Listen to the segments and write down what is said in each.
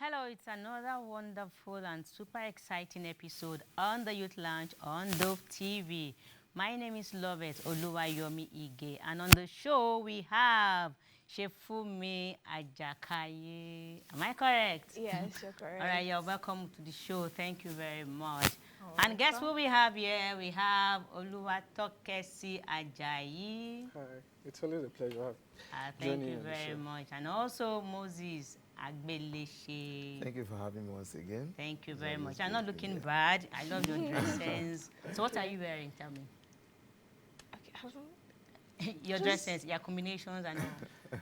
Hello, it's another wonderful and super exciting episode on the Youth Lounge on Dove TV. My name is Loveth Oluwayomi Ige, and on the show we have Shefumi Ajakaye. Am I correct? Yes, you're correct. All right, you're welcome to the show. Thank you very much. Oh, And guess who we have here? We have Oluwatokesi Ajayi. Hi, it's always a pleasure. Thank you very much. And also Moses Agbeleshe. Thank you for having me once again. Thank you very much. I'm not looking bad. I love your dress sense. So what are you wearing? Tell me. Your dress sense, your combinations and all.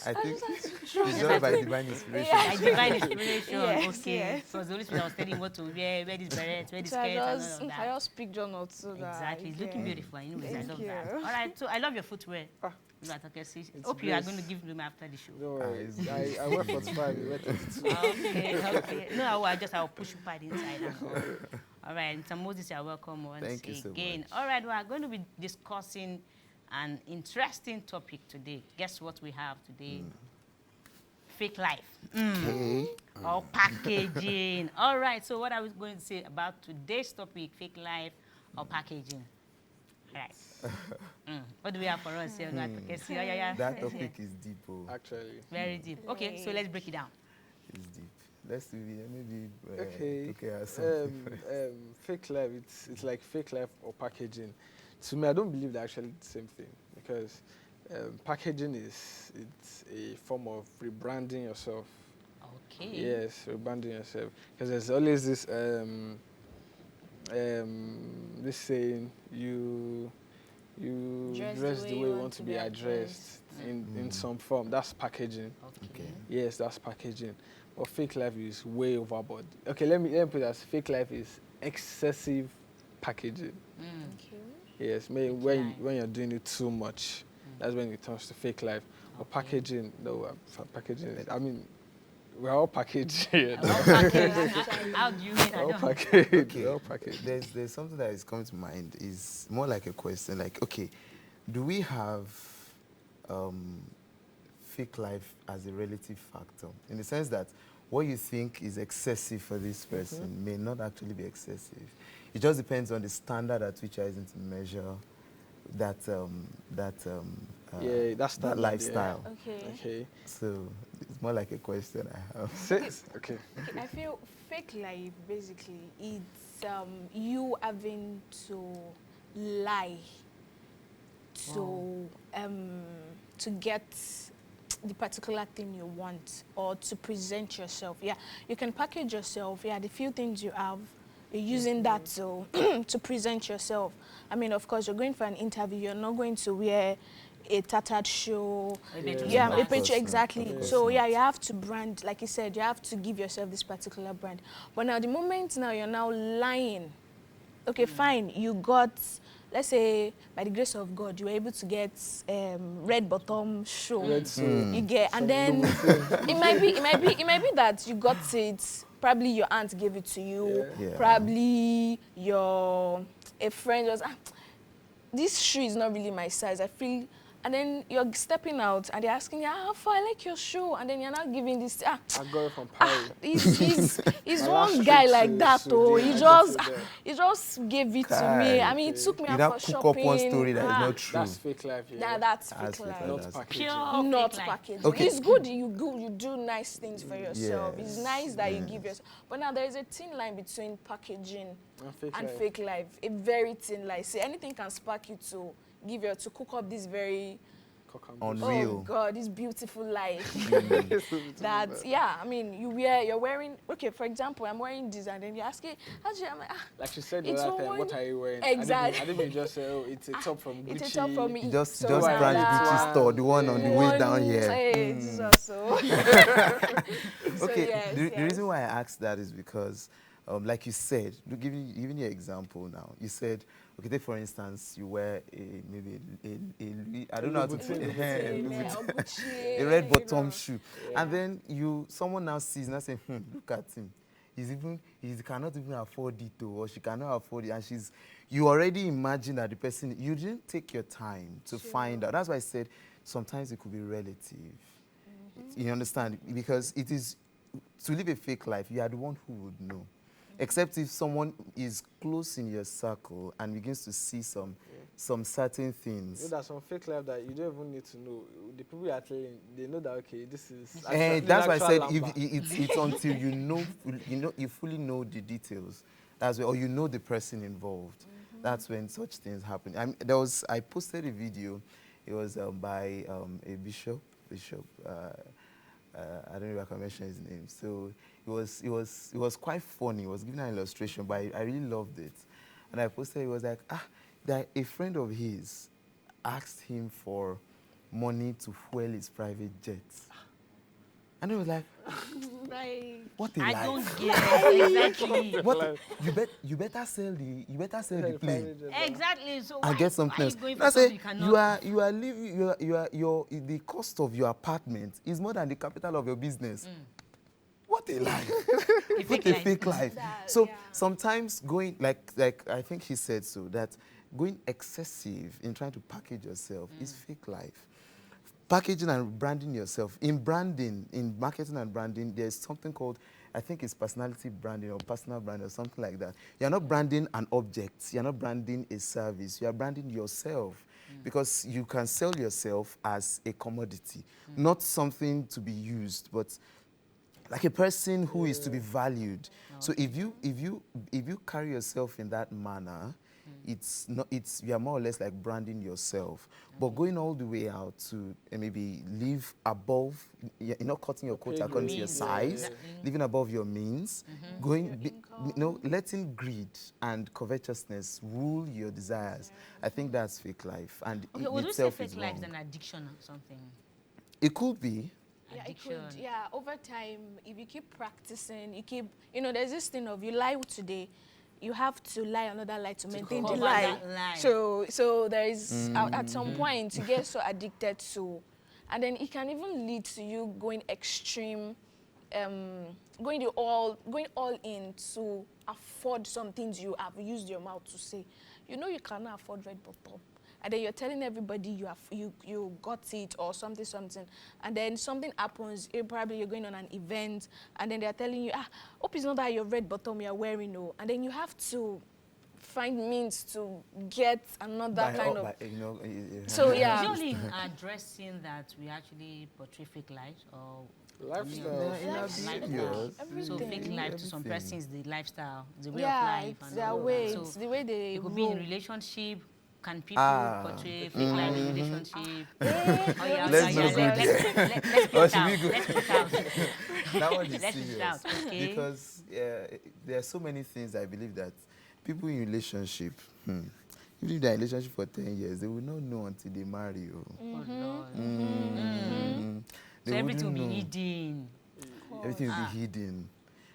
I think it's just by divine inspiration. Yeah. By divine inspiration. Yes, Okay. yes. So the only thing I was telling you what to wear this beret, wear this So skirt, I and all just, of I that. just picked your notes so that Exactly. It's looking beautiful. Anyways, I Thank love you. that. All right. So I love your footwear. Hope you are going to give me after the show. No worries. I wear 45, you wear 32. Okay. No, I'll push you by the inside and all. All right, Mr. Moses, you're welcome once Thank you so again. much. All right, we are going to be discussing an interesting topic today. Guess what we have today? Fake life. Okay. Or packaging. All right, so what I was going to say about today's topic, fake life or packaging. All right. What do we have for us here? That topic is deep. Oh. Actually. Very deep. Okay, so let's break it down. It's deep. Let's do it. Maybe Okay. Fake life, it's like fake life or packaging. To me, I don't believe they're actually the same thing because packaging it's a form of rebranding yourself. Okay. Yes, rebranding yourself. Because there's always this this saying, you dress the way you want to be addressed in some form. That's packaging. Okay. Yes, that's packaging. But fake life is way overboard. Okay, let me put it as fake life is excessive packaging. Okay. Yes, maybe when you're doing it too much, that's when it turns to fake life. Or packaging, no, packaging. I mean, we're all packaged here. All packaged. How do you mean? I All don't. packaged. Okay. All packaged. There's something that is coming to mind. Is more like a question. Like, okay, do we have fake life as a relative factor in the sense that what you think is excessive for this person may not actually be excessive. It just depends on the standard at which you're using to measure that that lifestyle. Yeah. Okay. Okay. So it's more like a question I have. Okay. I feel fake life basically it's you having to lie to get the particular thing you want or to present yourself. Yeah, you can package yourself. Yeah, the few things you have, you're using that to to present yourself. I mean, of course, you're going for an interview. You're not going to wear a tattered show. Yeah, a picture exactly. So yeah, you have to brand, like you said, you have to give yourself this particular brand. But now the moment now you're now lying. Okay, fine. You got, let's say, by the grace of God, you were able to get red bottom shoe. You get, and then it might be that you got it. Probably your aunt gave it to you. Yeah. Probably a friend was, this shoe is not really my size. I feel. And then you're stepping out and they're asking you, how far I like your shoe. And then you're not giving this, I got it from Paris. He's one guy like that, though. He just gave it to me. I mean, it took me out for shopping. Cook up one story that is not true. That's fake life, yeah. Nah, that's fake life. Not packaging. Pure Not fake life. packaging. Okay. It's good you do nice things for yourself. Yes. It's nice that you give yourself. But now there is a thin line between packaging and fake life. A very thin line. See, anything can spark you to cook up this very Unreal. Oh God, this beautiful life. That yeah, I mean you're wearing, okay, for example, I'm wearing this and then you're asking, I'm like, she said the it's other time, one- what are you wearing? Exactly. I didn't just say, oh, it's a top from Gucci. it's a top from me. Just So brand the that- Gucci store, the one on the way down here. Hey, this is also. So Okay, yes, the reason why I asked that is because, like you said, giving you an example now, you said, okay, take for instance, you wear I don't know how to put it, a red bottom shoe, and then someone now sees and say, look at him, he cannot even afford it, or she cannot afford it, and you already imagine that the person, you didn't take your time to find out. That's why I said sometimes it could be relative. You understand? Because it is to live a fake life, you are the one who would know. Except if someone is close in your circle and begins to see some certain things. You know, there's some fake life that you don't even need to know. The people you are telling, they know that, okay, this is That's why I said Lamba. it's until you fully know the details. That's where, or you know the person involved. That's when such things happen. I posted a video. It was by a bishop. I don't know if I can mention his name. So it was quite funny. It was giving an illustration, but I really loved it. And I posted, it was like, that a friend of his asked him for money to fuel his private jets. And it was like, what a life. I don't get it. Exactly. You better sell the plane. Exactly. So And get something else. I say you are living the cost of your apartment is more than the capital of your business. What a life. What a fake life. So sometimes going like I think he said so, that going excessive in trying to package yourself is fake life. Packaging and branding yourself. In branding, in marketing and branding, there's something called, I think it's personality branding or personal branding or something like that. You're not branding an object. You're not branding a service. You are branding yourself because you can sell yourself as a commodity, not something to be used, but like a person who is to be valued. So if you carry yourself in that manner, you are more or less like branding yourself. But going all the way out to maybe live above, you're not cutting your coat according to your size, living above your means, letting greed and covetousness rule your desires. I think that's fake life, and Okay, would you say fake life is an addiction or something? It could be. Yeah, it could. Yeah, over time, if you keep practicing, there's this thing of you lie today, you have to lie another lie to maintain the lie. So there is at some point you get so addicted to, and then it can even lead to you going extreme, going all in to afford some things you have used your mouth to say. You know you cannot afford red bottom. And then you're telling everybody you got it or something, and then something happens. Probably you're going on an event, and then they're telling you, hope it's not that your red bottom you're wearing, no. And then you have to find means to get another So yeah. Usually in addressing that, we actually portray fake lives or lifestyle. So fake life to some persons, the lifestyle, the way of Yeah, life, it's their way. It's the way they it could roll. be in relationship. Can people portray fake life in relationship? Let's not go there. Let's put it out. That one is Let's put it out. serious. Okay. Because there are so many things I believe that people in relationship, even if they're in a relationship for 10 years, they will not know until they marry. So everything will be hidden. Everything will be hidden.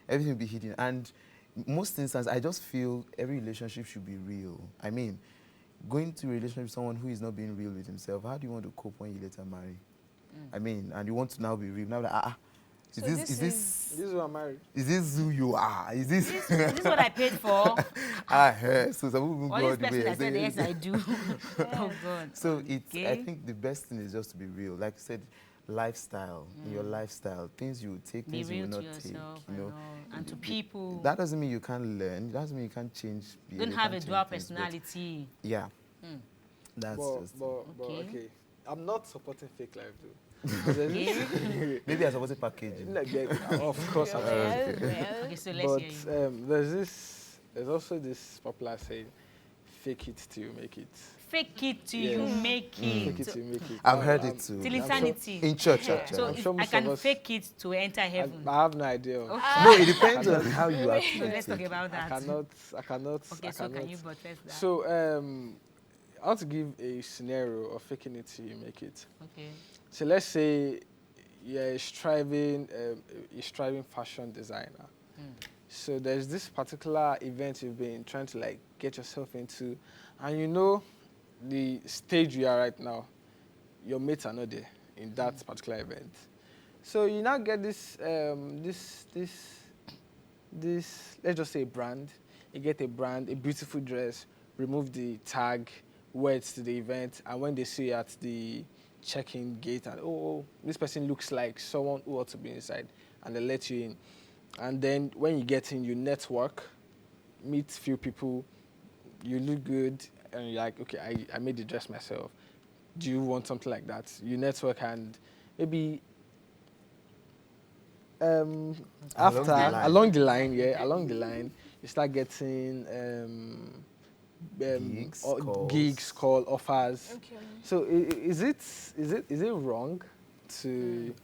Everything will be hidden. And most instances, I just feel every relationship should be real. I mean, going to a relationship with someone who is not being real with himself, how do you want to cope when you later marry? I mean, and you want to now be real. Now, like, is this who I'm married? Is this who you are? Is this what I paid for? So some people go all the way. I said, yes, I do. Oh, God. So I think the best thing is just to be real. Like you said, lifestyle, in your lifestyle, things you will take, things you will not take. And to people. That doesn't mean you can't learn. That doesn't mean you can't change. Don't have a dual personality. Yeah. That's okay. I'm not supporting fake life though. Maybe I supported packaging. Of course, I'm Okay, so let's hear you. There's also this popular saying, fake it till you make it. Fake it till you make it. Fake it till you make it. I've heard it too. Till eternity. In church, actually. So I can fake it to enter heaven. I have no idea. No, it depends on how you are. So let's talk about that. I cannot. Okay, so can you buttress that? So I want to give a scenario of faking it till you make it. Okay. So let's say you're a striving fashion designer. So there's this particular event you've been trying to get yourself into, and you know the stage you are right now, your mates are not there in that particular event. So you now get this let's just say brand. You get a brand, a beautiful dress, remove the tag, wear it to the event, and when they see you at the check-in gate and this person looks like someone who ought to be inside, and they let you in. And then when you get in, you network, meet few people, you look good, and you're like, okay, I made the dress myself. Do you want something like that? You network, and maybe Along after, the line. along the line, along the line, you start getting gigs, call offers. Okay. So is it wrong to?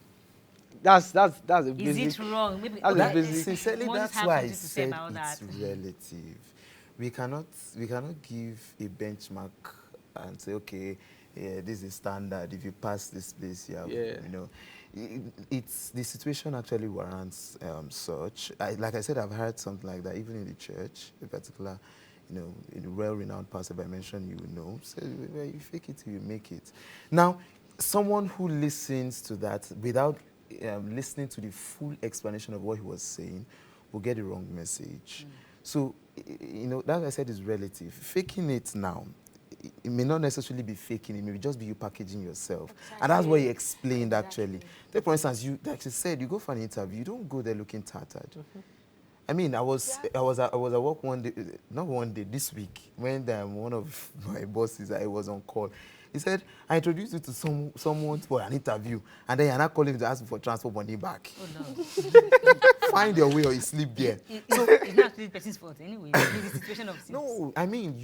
That's a basic. Is it wrong? Maybe That's a okay, basic. Sincerely, Moses that's have why I something to say said about it's that. relative. We cannot give a benchmark and say, okay, yeah, this is standard. If you pass this place, you have, you know, it's the situation actually warrants such. Like I said, I've heard something like that even in the church, in particular. You know, in the well-renowned pastor I mentioned, you know, so you fake it till you make it. Now, someone who listens to that without listening to the full explanation of what he was saying will get the wrong message. So, you know, that I said is relative. Faking it now, it may not necessarily be faking, it may just be you packaging yourself. Exactly. And that's what he explained actually. Exactly. Take for instance, you, like you said, you go for an interview, you don't go there looking tattered. I mean, I was at work one day, not one day, this week, when one of my bosses, I was on call. He said, I introduced you to someone for an interview, and then you're not calling to ask for transfer money back. Oh no. Find your way or you sleep there. It's not actually the person's fault anyway. It's the situation of things. No, I mean,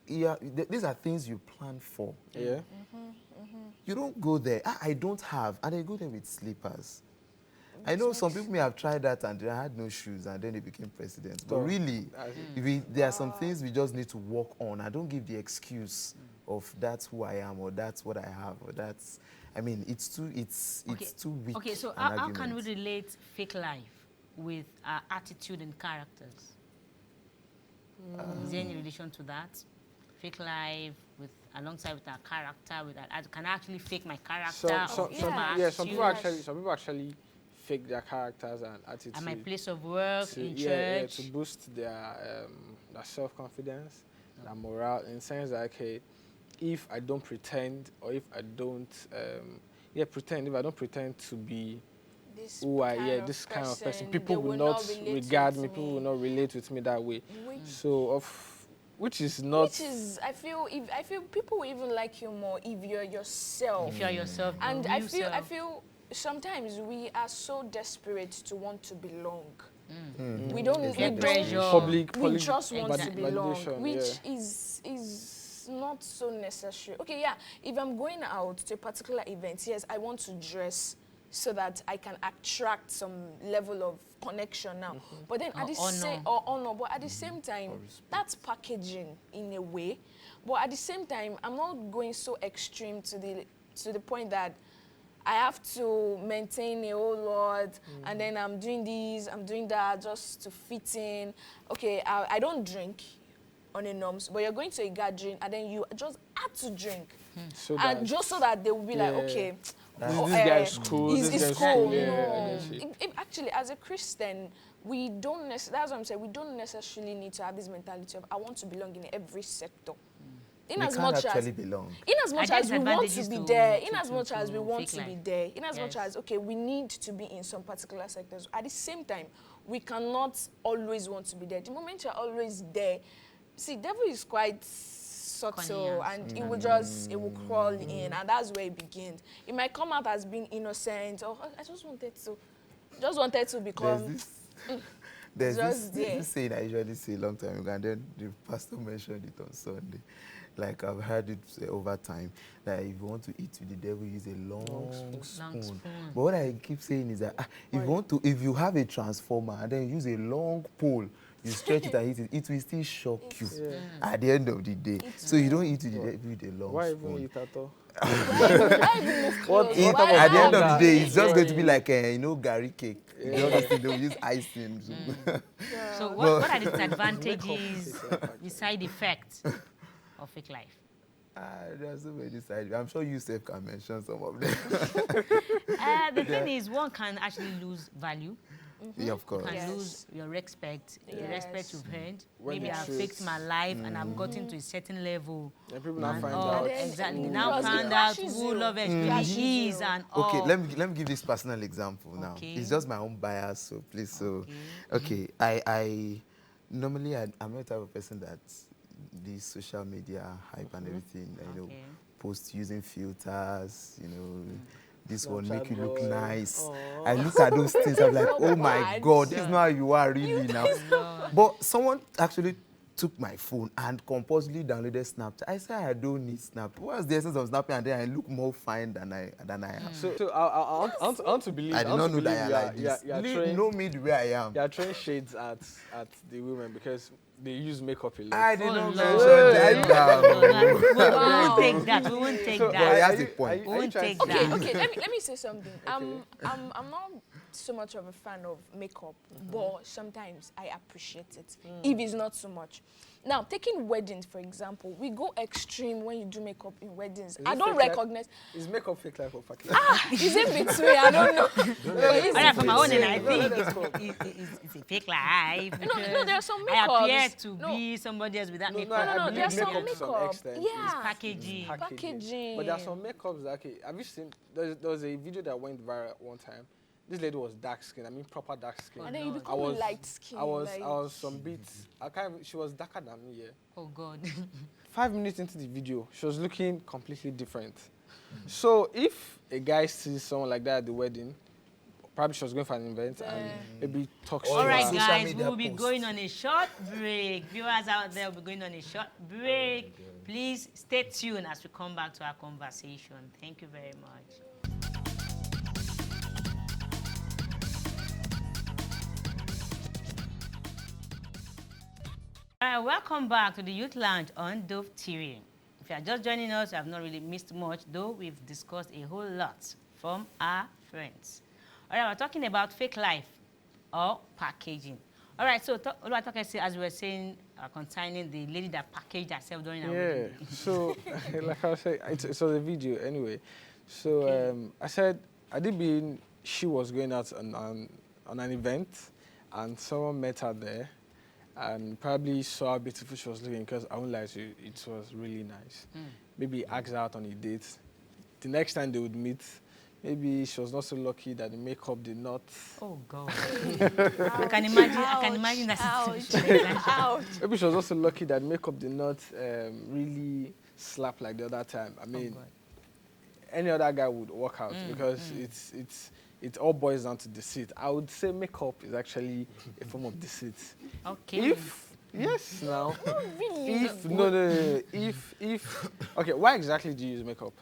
these are things you plan for. Yeah. You don't go there, I don't have, and I go there with slippers. I know some people may have tried that and they had no shoes and then they became president. But really, there are some things we just need to work on. I don't give the excuse of that's who I am or that's what I have or that's, I mean, it's too weak. Okay, so an how can we argument. relate fake life with our attitude and characters? Is there any relation to that? Fake life with alongside with our character, can I actually fake my character? Some people actually fake their characters and attitude. At my place of work, in church. Yeah, to boost their self-confidence, their morale, in the sense that, okay, if I don't pretend, or if I don't, pretend, if I don't pretend to be This this kind of person, people will not regard me, people will not relate with me that way. Which is I feel people will even like you more if you're yourself. If you're yourself. And I feel sometimes we are so desperate to want to belong. We don't Get pressure. We just want to belong, which is not so necessary. Okay, yeah, if I'm going out to a particular event, yes, I want to dress so that I can attract some level of connection now. But then at the same time, that's packaging in a way. But at the same time, I'm not going so extreme to the point that I have to maintain a whole lot, and then I'm doing this, I'm doing that just to fit in. Okay, I don't drink on a norms, but you're going to a gathering, and then you just have to drink. Just so that they will be like, okay, this guy is cool. He's cool. No. Actually, as a Christian, we don't that's what I'm saying. We don't necessarily need to have this mentality of I want to belong in every sector. In as much as we want to be there, in as much as we want to be there, in as much as we need to be in some particular sectors. At the same time, we cannot always want to be there. The moment you're always there, see, devil is quite subtle, and it will crawl in, and that's where it begins. It might come out as being innocent, or I just wanted to become. There's this saying I usually say a long time ago, and then the pastor mentioned it on Sunday. Like I've heard it over time, that if you want to eat with the devil, use a long spoon. But what I keep saying is that if you have a transformer and then use a long pole, you stretch it and hit it, it will still shock you at the end of the day. So you don't eat with the devil with a long spoon. Why even eat at all? At the end of the day, it's just going to be like Gary cake. They'll use icing. So what are the disadvantages, the side effects of fake life? There are so many side. I'm sure you self can mention some of them. The thing is, one can actually lose value. Yeah, of course. You can Yes. lose your respect, the respect Yes. you've earned. When Maybe the I've truth- fixed my life and I've gotten to a certain level. And people now And find all, out. And then exactly. who- Now Because it find out crashes who you. Loveth Crashes really you. is and Okay, all. let me give this personal example now. Okay. It's just my own bias, so please. So, Okay. okay, I normally I'm not the type of person that the social media hype and everything. Okay. Post using filters. This one Snapchat make you look boy. nice. Aw. I look at those things. I'm like, So oh my bad. God, this is not how you are really now. Lord. But someone actually took my phone and compulsively downloaded Snapchat. I said I don't need Snapchat. What's the essence of Snapchat? And then I look more fine than I am. So I want to believe. I did want not to know that believe you're like this. You are Leave- throwing, know me the way I am. you are throwing shades at the women because they use makeup a lot. I did Oh, not Lord. mention No, gender. we Wow. won't take that. We won't take So, that. he has are a you- point. are you Won't trying take to- that. Okay, let me say something. I'm not so much of a fan of makeup, but sometimes I appreciate it if it's not so much. Now, taking weddings for example, we go extreme when you do makeup in weddings. Is I it don't fake recognize. Is makeup fake life or package? It's in between. I don't know. It's All right, for my own in end, I between. think it's a fake life. No, because there are some I appear makeups. to No. be somebody else without No, makeup. I No, believe there are some makeup to some makeup. extent Yeah. is Packaging. Packaging. But there are some makeups that, okay, have you seen, there was a video that went viral one time. This lady was dark skin, I mean proper dark skin. And then you Lord. become was- light skin. I was like, some bits, she was darker than me, yeah. Oh God. 5 minutes into the video, she was looking completely different. So if a guy sees someone like that at the wedding, probably she was going for an event and maybe talks All to All right, her. social guys, we media will be posts. going on a short break. Viewers out there will be going on a short break. Please stay tuned as we come back to our conversation. Thank you very much. All right, welcome back to the Youth Lounge on Dove TV. If you are just joining us, you have not really missed much, though we've discussed a whole lot from our friends. All right, we're talking about fake life or packaging. All right, so as we were saying, concerning the lady that packaged herself during her Yeah, wedding. so like I was saying, it was a video anyway. So Okay. I said, she was going out on an event and someone met her there and probably saw how beautiful she was looking because I won't lie to you, it was really nice. Maybe asked her out on a date. The next time they would meet, maybe she was not so lucky that the makeup did not. Oh God! I can imagine that ouch, situation. ouch. Maybe she was also lucky that makeup did not really slap like the other time. I Oh mean, God. any other guy would walk out because it all boils down to deceit. I would say makeup is actually a form of deceit. Okay. Yes, now. Really? If okay, why exactly do you use makeup?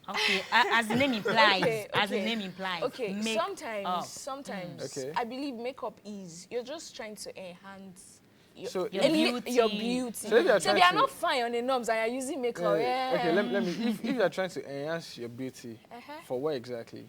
Okay, as the name implies, Okay, as the okay. name implies. Okay, make up. sometimes Okay. I believe makeup is you're just trying to enhance your, So Your if- beauty. your beauty. So if you're So they trying are to- not fine on the knobs and you're using makeup. Yeah. Okay, let me. If you're trying to enhance your beauty, for what exactly?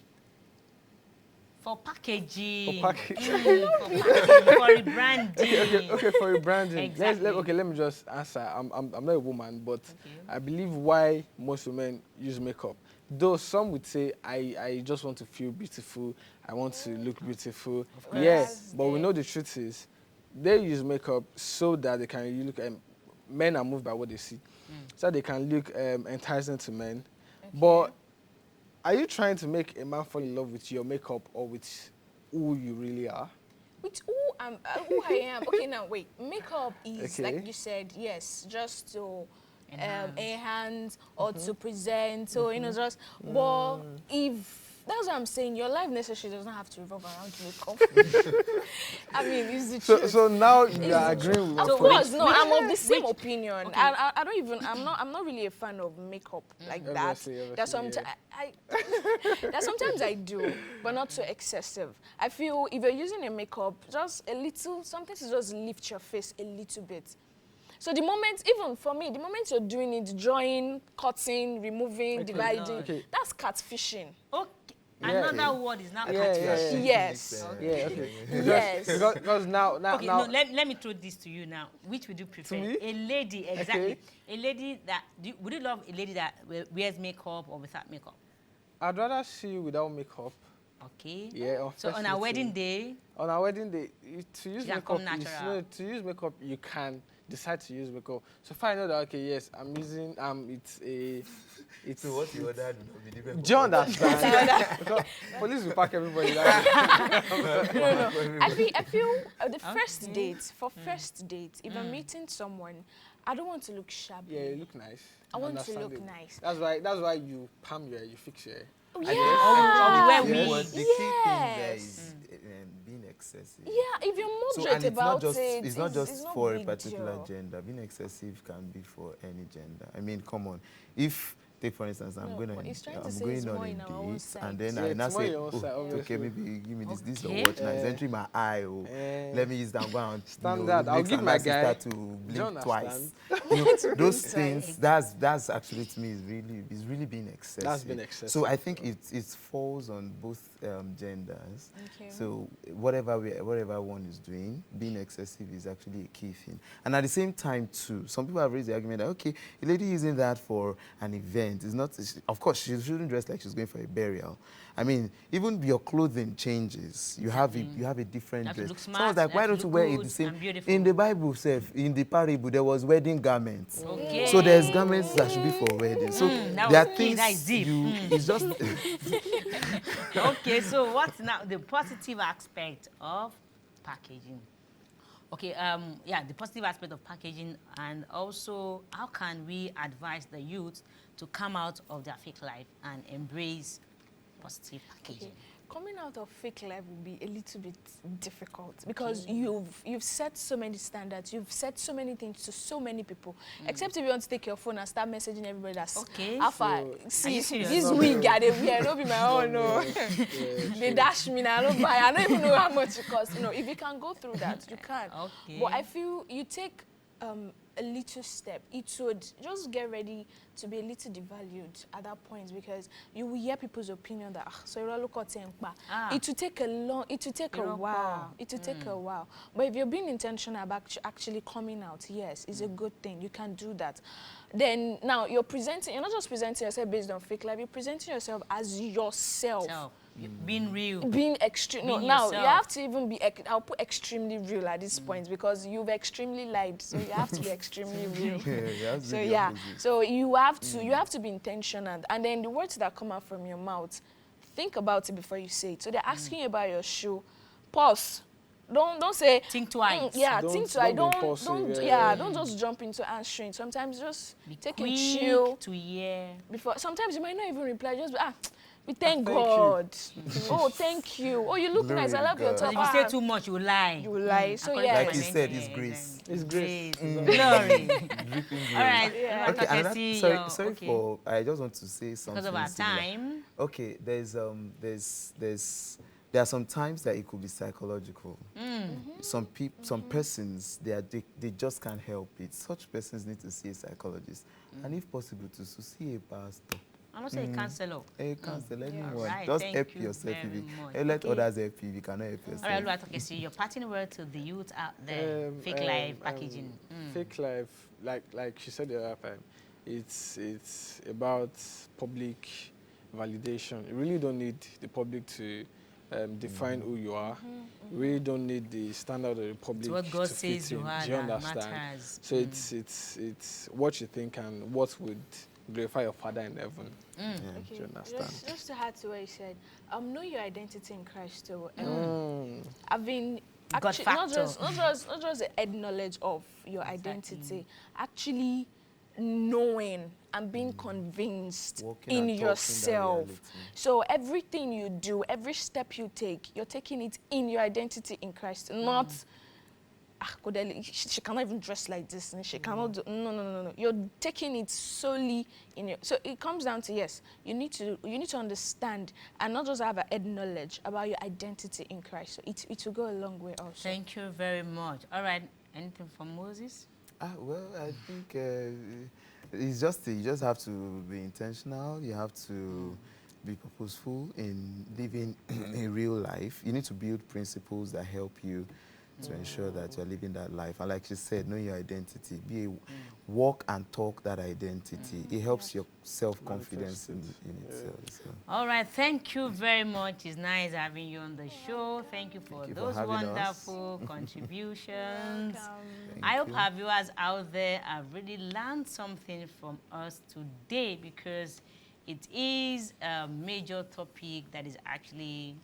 For packaging. For packaging. For packaging, for rebranding. Okay, for your branding. Exactly. Let me just answer. I'm not a woman, but Okay. I believe why most women use makeup. Though some would say, I just want to feel beautiful, I want to look beautiful. course. Yes, but we Yeah. know the truth is, they use makeup so that they can really look. Men are moved by what they see, so they can look enticing to men. But are you trying to make a man fall in love with your makeup or with who you really are? With who I am. Okay, now wait. Makeup is Okay. like you said, yes, just to Enhance. enhance or to present. So just. But if that's what I'm saying, your life necessarily doesn't have to revolve around makeup. I mean, it's the truth. So now you are agreeing with my Of point. course, no, I'm of the same opinion. Okay. I don't even, I'm not really a fan of makeup like that. Obviously, There's sometimes that sometimes I do, but not so excessive. I feel if you're using a makeup, just a little, something to just lift your face a little bit. So the moment, even for me, the moment you're doing it, drawing, cutting, removing, dividing, Okay. that's catfishing. Okay. Yeah. Another word is now Yeah, catfish. yeah, yeah. Yes. Yeah, okay. Yes. Because now, Okay, no, let me throw this to you now. Which would you prefer? me? A lady, exactly. Okay. A lady that, would you love a lady that wears makeup or without makeup? I'd rather see you without makeup Okay. Yeah, on So first on our meeting. wedding day, On our wedding day, to use you can makeup, come is, natural. no, to use makeup, you can decide to use makeup. So if I know that, okay, yes, I'm using, it's, So what you ordered will not be different. do you understand? Because police will pack everybody. That's No. I feel the first Okay. date, for first date, if I'm meeting someone, I don't want to look shabby. yeah, you look nice. I want to look Understandable. nice. That's why you palm your hair, you fix your hair. Oh, I yeah. Or we wear But wigs. the key thing there Yes. is being excessive. Yeah, if you're So, moderate and it's not about just it, it's not just not for a big particular deal. gender. Being excessive can be for any gender. I mean, come on. If take for instance, No, but he's trying to I'm say going it's on more a in our own date, side. and then Yeah, I now it's more say, your own side, oh, okay, obviously. maybe give me this Okay. or watch now. It's entering my eye. Oh, let me use that one. Standard. I'll give my guy. start to Do you blink twice. understand? Those things. That's actually to me is really being excessive. That's been excessive. So I think it falls on both genders. Okay. So whatever one is doing, being excessive is actually a key thing. And at the same time too, some people have raised the argument that okay, a lady using that for an event is not. Of course, she shouldn't dress like she's going for a burial. I mean, even your clothing changes. You have a different You have to dress. look smart, Someone's like, you why have to don't you look wear it good the same? and beautiful. In the Bible, in the parable, there was wedding garments. Okay. So there's garments that should be for wedding. So that there are was key, that is things deep. it's just Okay, so what's now the positive aspect of packaging? Okay, yeah, the positive aspect of packaging, and also how can we advise the youth to come out of their fake life and embrace positive packaging? Okay. Coming out of fake life will be a little bit difficult because you've set so many standards, you've said so many things to so many people. Except if you want to take your phone and start messaging everybody that's Okay. Alpha, So, see serious? this No, wig no. I dey wear, don't be my own, no. They dash me now, I don't buy, I don't even know how much it costs. You know, if you can go through that, you can. Okay. But I feel you take a little step, it would just get ready to be a little devalued at that point because you will hear people's opinion that so you look at it will take a while. It will take a while. But if you're being intentional about actually coming out, yes, it's a good thing. You can do that. Then now you're not just presenting yourself based on fake life, you're presenting yourself as yourself. So, being real. Being extreme. No, Being now yourself. you have to even be. I'll put extremely real at this point because you've extremely lied, so you have to be extremely real. So yeah, so you have to be intentional, and then the words that come out from your mouth, think about it before you say it. So they're asking you about your shoe, pause. Don't say Think twice. yeah, Don't- think twice. don't be impulsive, Don't just jump into answering. Sometimes just Be take quick a chill to hear. before. Sometimes you might not even reply. Just be, we thank Thank you. God. Oh, thank you. Oh, you look Glory nice. I to love your God. top. So if you say too much, you lie. You will lie. So According to yeah, Like you my said, mentor, it's grace. It's grace. Glory. Dripping All right. Yeah. All right, Okay, Takesi, sorry okay. for. I just want to say something. Because of our similar. time. Okay, there are some times that it could be psychological. Some persons they just can't help it. Such persons need to see a psychologist, and if possible, to see a pastor. I'm not saying counselor. A counselor, anyone. Right, Just thank help you yourself. If very you much. let Okay. others help you, if you cannot help yourself. All right, Oluwatoke, your parting word to the youth out there, fake life packaging. Fake life, like she said the other time, it's about public validation. You really don't need the public to define who you are. You really don't need the standard of the public It's what God to says fit you in. are Do you that understand? matters. So it's what you think and what would glorify your Father in heaven. Do you understand? just to add to what you said, know your identity in Christ too. I've been God actually not factor. just the head knowledge of your identity, actually knowing and being convinced Walking in and talking that yourself. reality. So everything you do, every step you take, you're taking it in your identity in Christ, not Kodeli, she cannot even dress like this and she cannot do, no. You're taking it solely in your, so it comes down to, yes, you need to understand and not just have a head knowledge about your identity in Christ. So it will go a long way also. Thank you very much. All right, anything from Moses? Well, I think it's you just have to be intentional. You have to be purposeful in living a real life. You need to build principles that help you to ensure that you're living that life. And like she said, know your identity. Walk and talk that identity. It helps your self-confidence in itself. So. All right, thank you very much. It's nice having you on the show. Thank you for those wonderful contributions. I hope our viewers out there have really learned something from us today, because it is a major topic that is actually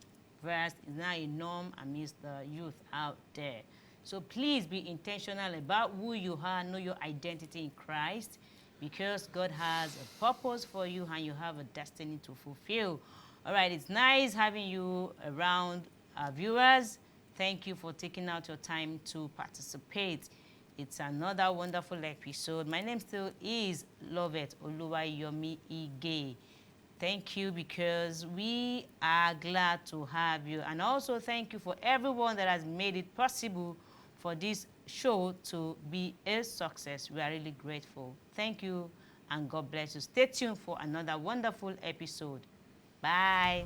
is now a norm amidst the youth out there. So please be intentional about who you are, know your identity in Christ, because God has a purpose for you and you have a destiny to fulfill. All right, it's nice having you around, our viewers. Thank you for taking out your time to participate. It's another wonderful episode. My name still is Loveth Oluwayomi Ige. Thank you, because we are glad to have you. And also thank you for everyone that has made it possible for this show to be a success. We are really grateful. Thank you, and God bless you. Stay tuned for another wonderful episode. Bye.